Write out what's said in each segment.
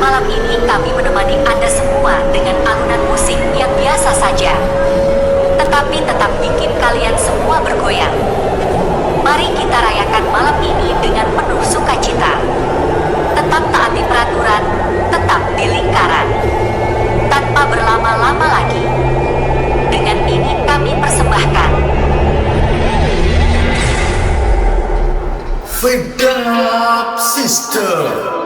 Malam ini kami menemani Anda semua dengan alunan musik yang biasa saja, tetapi tetap bikin kalian semua bergoyang. Mari kita rayakan malam ini dengan penuh sukacita. Tetap taati peraturan, tetap di lingkaran. Tanpa berlama-lama lagi, dengan ini kami persembahkan Fade Up Sister.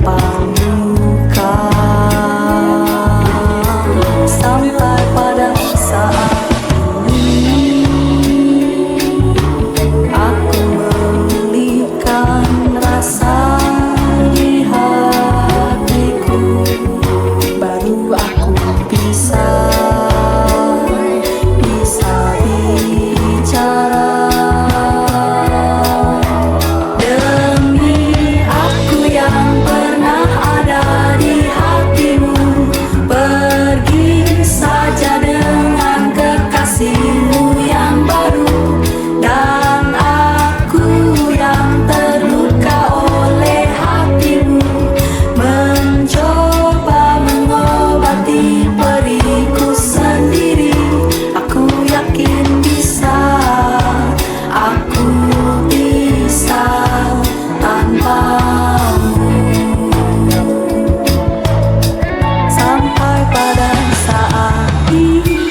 tanpa luka. Sampai pada saat ini aku memulihkan rasa di hatiku. Baru aku bisa bicara. Demi aku yang pernah ada di hatimu, pergi saja dengan kekasihmu yang baru. Dan aku yang terluka oleh hatimu, mencoba mengobati periku sendiri. Aku yakin bisa, aku bisa tanpamu. Sampai pada saat ini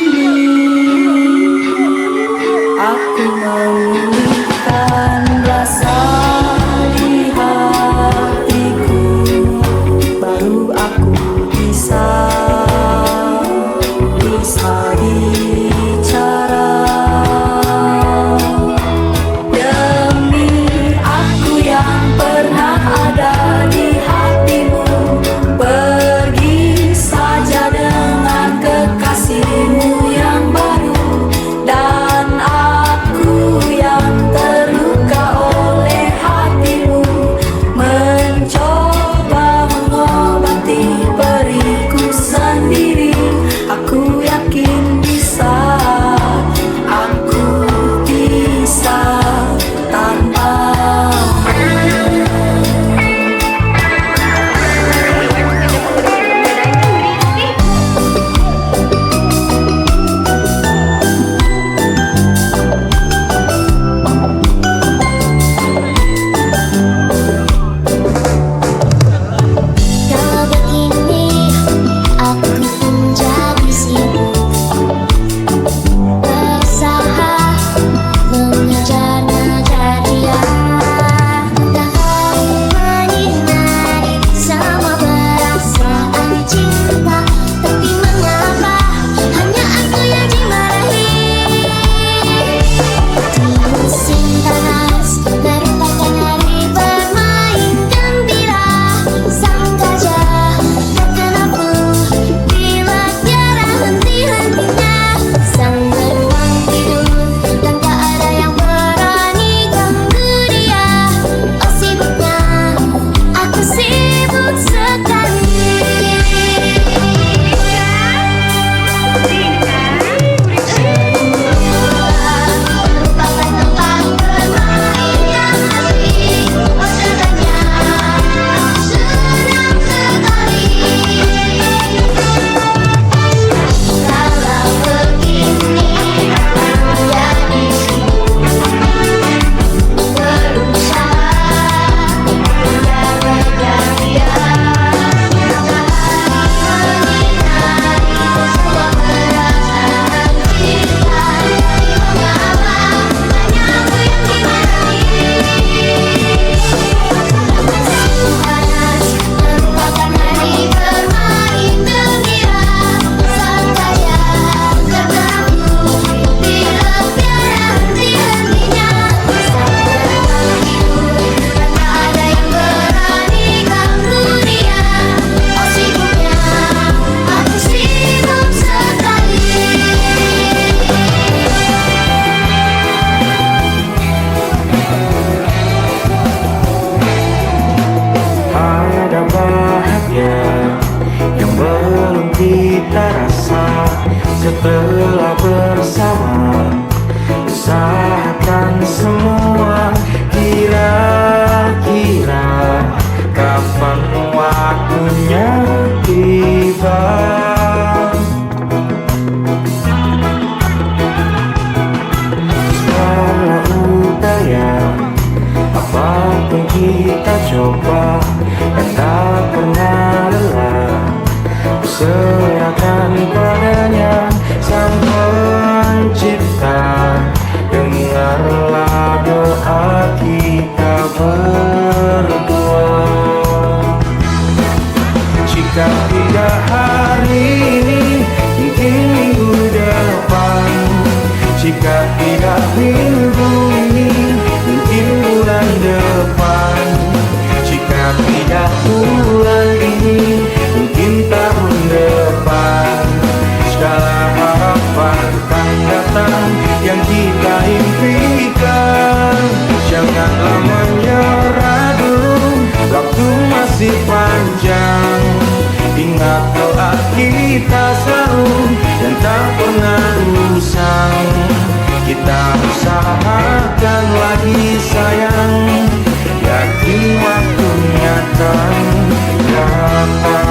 aku memulihkan rasa di hatiku. Baru aku bisa bicara. Demi aku yang pernah ada di hatimu, pergi saja dengan kekasihmu yang baru. Dan aku yang terluka oleh hatimu, mencoba mengobati periku sendiri. Aku yakin bisa, aku bisa tanpamu. Kalau begini aku pun jadi sibuk berusaha mengejar-ngejar dia. Entah kamu menikmati sama perasaan cinta, tapi mengapa hanya aku yang dimarahi? Di musim panas merupakan hari bermain gembira. Sang gajah terkena bila tiada henti-hentinya. Sang beruang tidur dan tak ada yang berani ganggu dia. Oh sibuknya, aku sibuk sekali. Merupakan tempat bermain yang asik. Oh dengannya aku senang sekali. Kalau begini aku menjadi sibuk berusaha menjaga dia. Entah hari menyinari semua perasaan cinta, tapi mengapa hanya aku yang dimarahi? Musim panas merupakan hari bermain gembira. Sang gajah terganggu bila tiada henti-hentinya. Sang beruang tidur dan tak ada yang berani ganggu dia. Oh sibuknya, aku sibuk sekali. Ada bahagia yang belum kita rasa setelah bersama. Usahakan semua, kira-kira kapan waktunya tiba. Segala upaya apapun kita coba, dan tak pernah lelah. Serahkan padanya Sang Pencipta. Dengarlah doa kita berdua. Jika tidak hari ini, mungkin minggu depan. Jika tidak minggu ini, mungkin bulan depan. Jika tidak bulan ini, mungkin tahun depan. Segala harapan akan datang yang kita impikan. Janganlah menyerah dulu, waktu masih panjang. Ingat doa kita selalu dan tak pernah usang. Kita usahakan lagi sayang, yakin waktunya akan datang.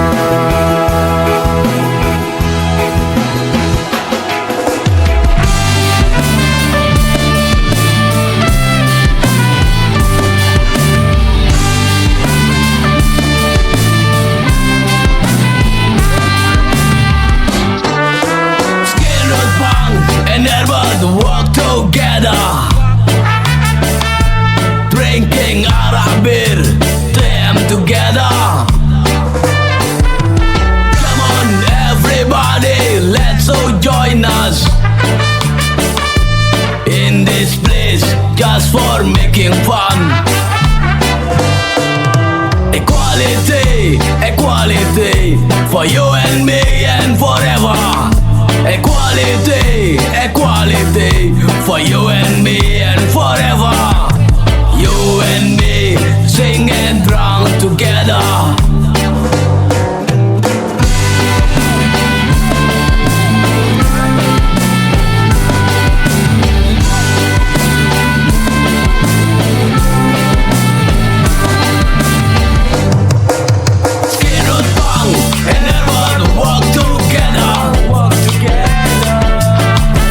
And never to walk together, drinking Arab beer, them together. Come on everybody, let's all join us in this place just for making fun. Equality, equality for you and me and forever. Equality, equality for you and me and forever. You and me sing and drown together. Skin root punk and never walk together.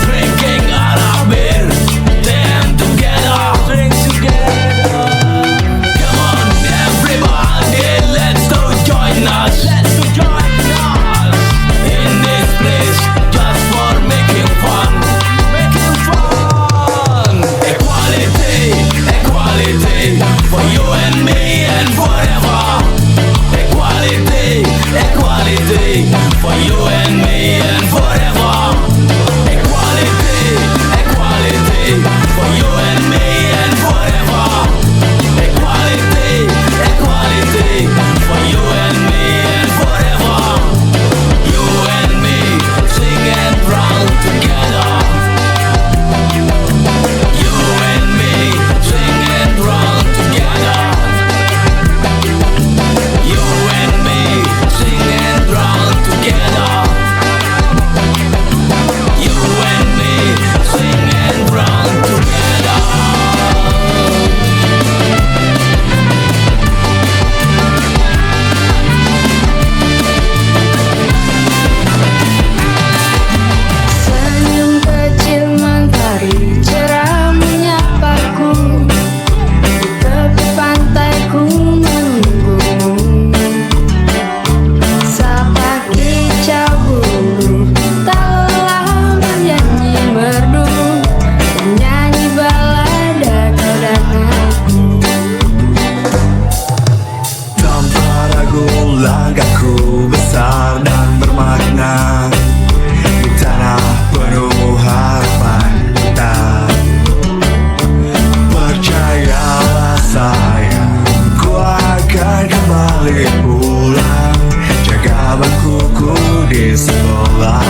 Drinking Arab beer, them together. Drink together. Come on, everybody, let's go join us. Let's go join us in this place just for making fun. Making fun. Equality, equality for you and me and forever. Equality, equality for you and me and forever. Equality, equality for you and me and forever. Equality, equality for you and me and forever. You and me sing and drown together. You and me sing and drown together. You and me sing and drown together. You and me sing and drown together. Senyum kecil mentari cerah menyapaku, di tepi pantai ku menunggumu. Sapa kicau burung tak lelah bernyanyi merdu, bernyanyi balada kau dan aku. Tanpa ragu langkahku besar dan bermakna di tanah penuh harapan kita. Percayalah sayang, ku akan kembali pulang, jaga bangkuku di sekolah.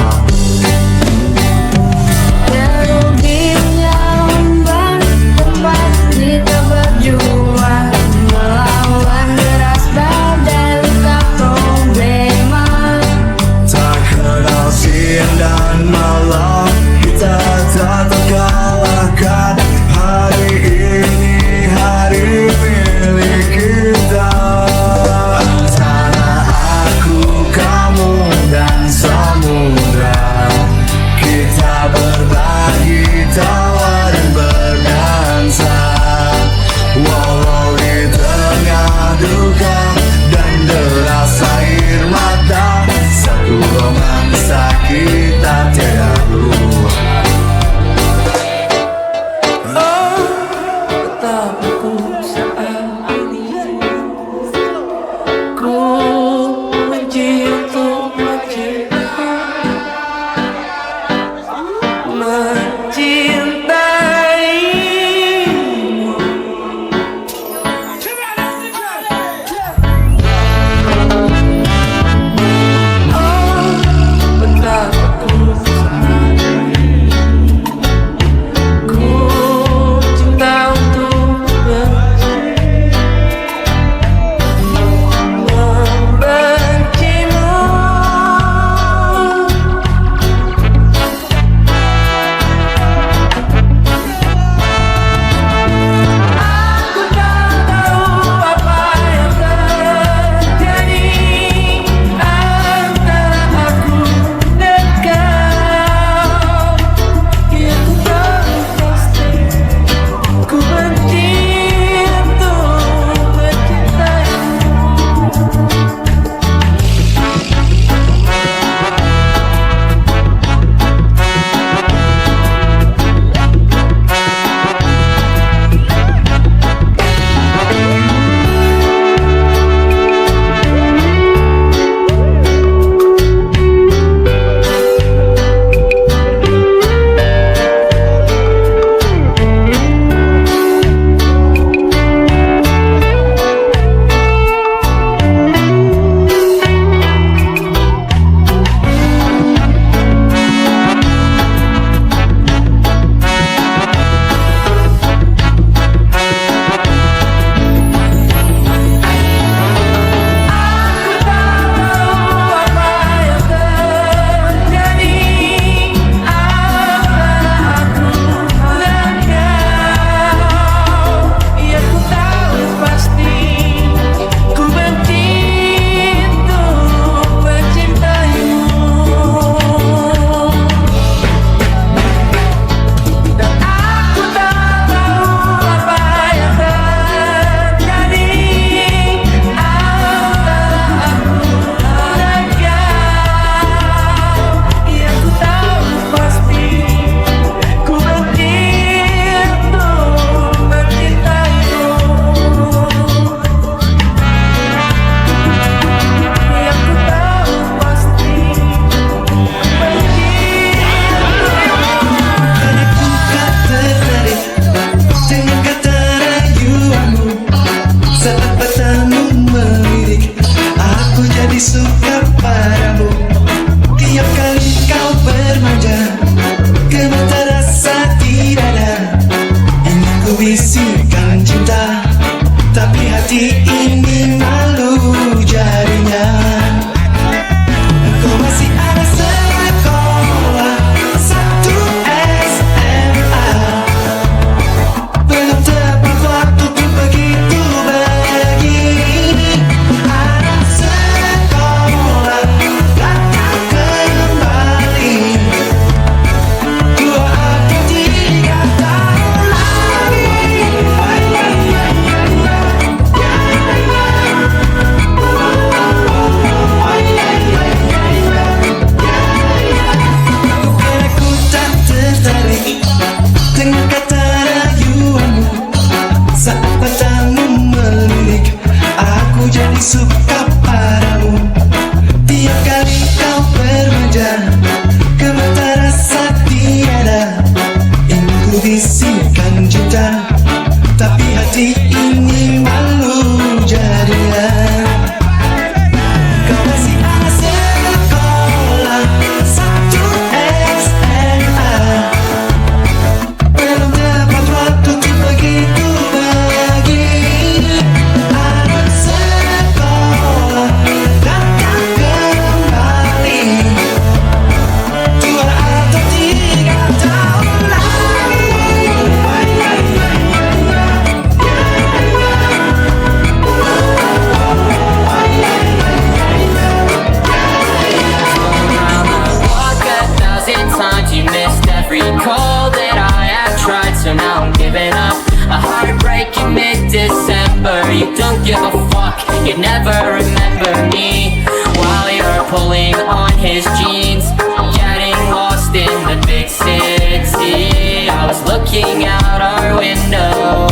Teruginya ombak tempat kita berjuang, melawan deras badai luka problema. Tak kenal siang dan malam, kita tak terkalahkan. Hari ini hari milik kita. Antara aku, kamu dan samudra. his jeans, getting lost in the big city. I was looking out our window,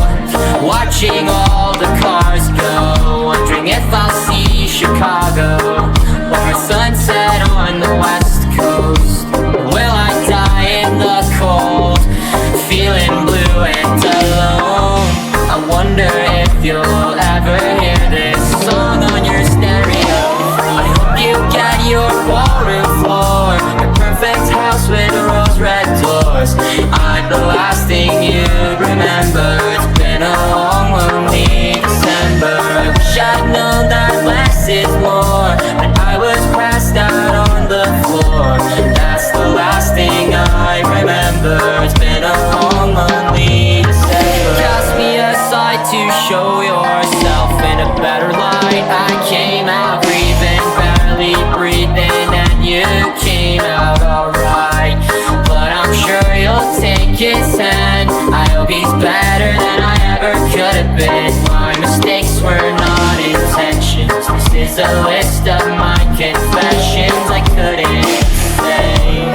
watching all the cars go, wondering if I'll see Chicago or a sunset on the west coast. Will I die in the cold, feeling blue and alone? I wonder if you'll ever hear this song on your stereo. I hope you get your ballroom floor, your perfect house with rose red doors. I'm the last thing you remember. It's been a long, lonely December. I wish I'd known that less is more, but I was passed out on the floor. That's the last thing I remember. It's been a long, lonely December. Cast me aside to show yourself in a better light. I came out breathing, barely breathing, and you came out alright. But I'm sure you'll take his hand. I hope he's better than I ever could have been. My mistakes were not intentions. This is a list of my confessions I couldn't say.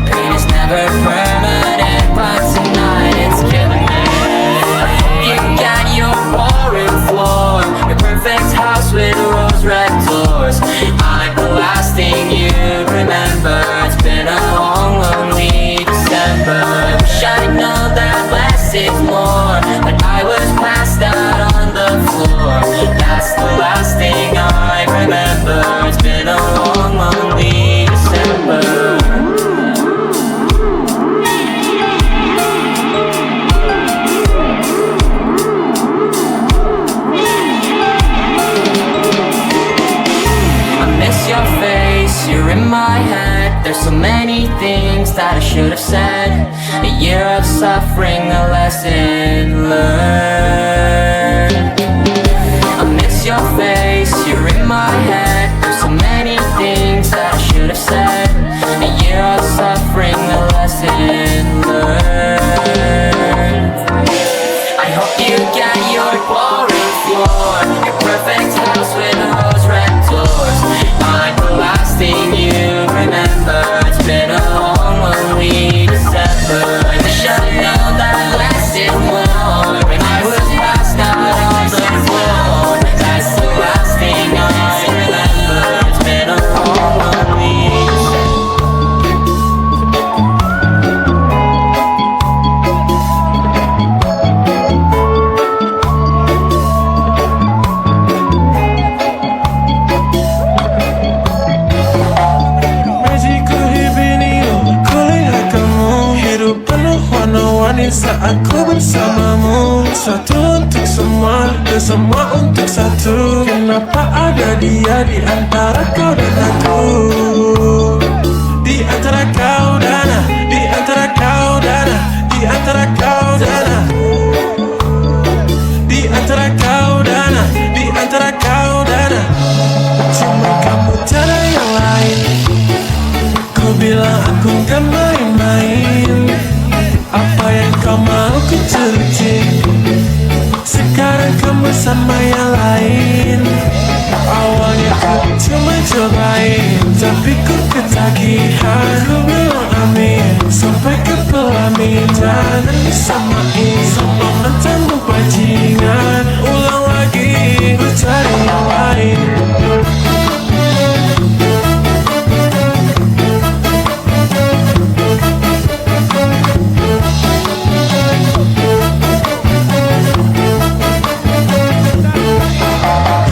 Pain is never permanent, but tonight it's killing me. You got your ballroom floor, your perfect house with rose red doors. I'm the last thing you remember. It's been a long, lonely December. I wish I'd known that less is more, but I was passed out on the floor. That's the last thing I remember. It's been a long, lonely December. I miss your face, you're in my head. There's so many things that I should have said. A year of suffering, a lesson learned. I miss your face, you're in my head. There's so many things that I should have said. A year of suffering, a lesson learned. I hope you get your ballroom floor, your perfect house with rose red doors. I'm the last thing you remember. It's been a long, lonely December. I wish I'd known that less is more when I was passed out on the floor. That's the last thing I remember. It's been a long, lonely December. Magiku hidup ini, kulihat kamu. Hidup penuh warna-warni saat ku bersamamu. Satu untuk semua dan semua untuk satu. Kenapa ada dia di antara kau dan aku? Di antara kau dan aku, di antara kau dan aku, di antara kau dan aku, di antara kau dan aku, di antara kau dan aku. Cuma kamu cara yang lain. Kau bilang aku gak main-main. Apa yang kau mau ku turutin. Sekarang kamu sama yang lain. Awalnya ku cuma cobain, tapi ku ketagihan. Ku bilang amin sampai ke pelaminan. Disamain sama mantanmu bajingan. Ulang lagi, ku cari yang lain.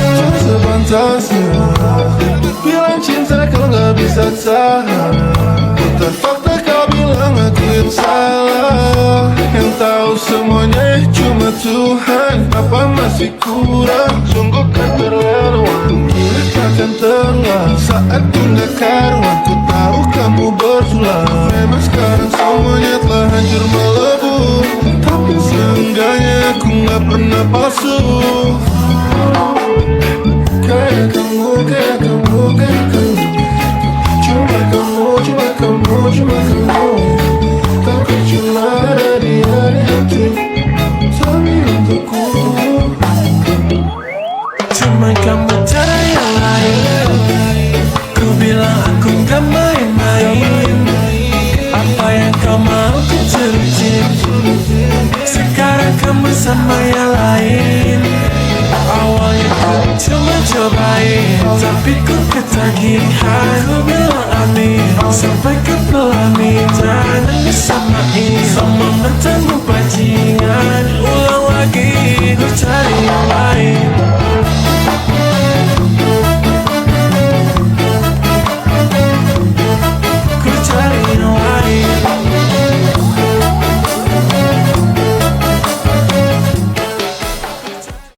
Cuma sepantasnya bilang cinta kau gak bisa tahan. Bukan fakta kau bilang aku yang salah. Yang tahu semuanya cuma Tuhan. Apa masih kurang? Sungguh keterlaluan. Kini takkan terulang. Saat ku gak karuan, ku tahu kamu bersulang. Memang sekarang semuanya telah hancur melebur, tapi seenggaknya aku gak pernah palsu. Kayak kamu Cuma kamu cara yang lain. Ku bilang aku gak main-main. Apa yang kau mau ku turutin. Sekarang kamu sama yang lain. Awalnya ku cuma cobain, tapi ku ketagihan. Ku bilang amin, sampai ke pelaminan. Jangan disamain sama mantanmu bajingan. Ulang lagi, ku cari yang lain. Ku cari yang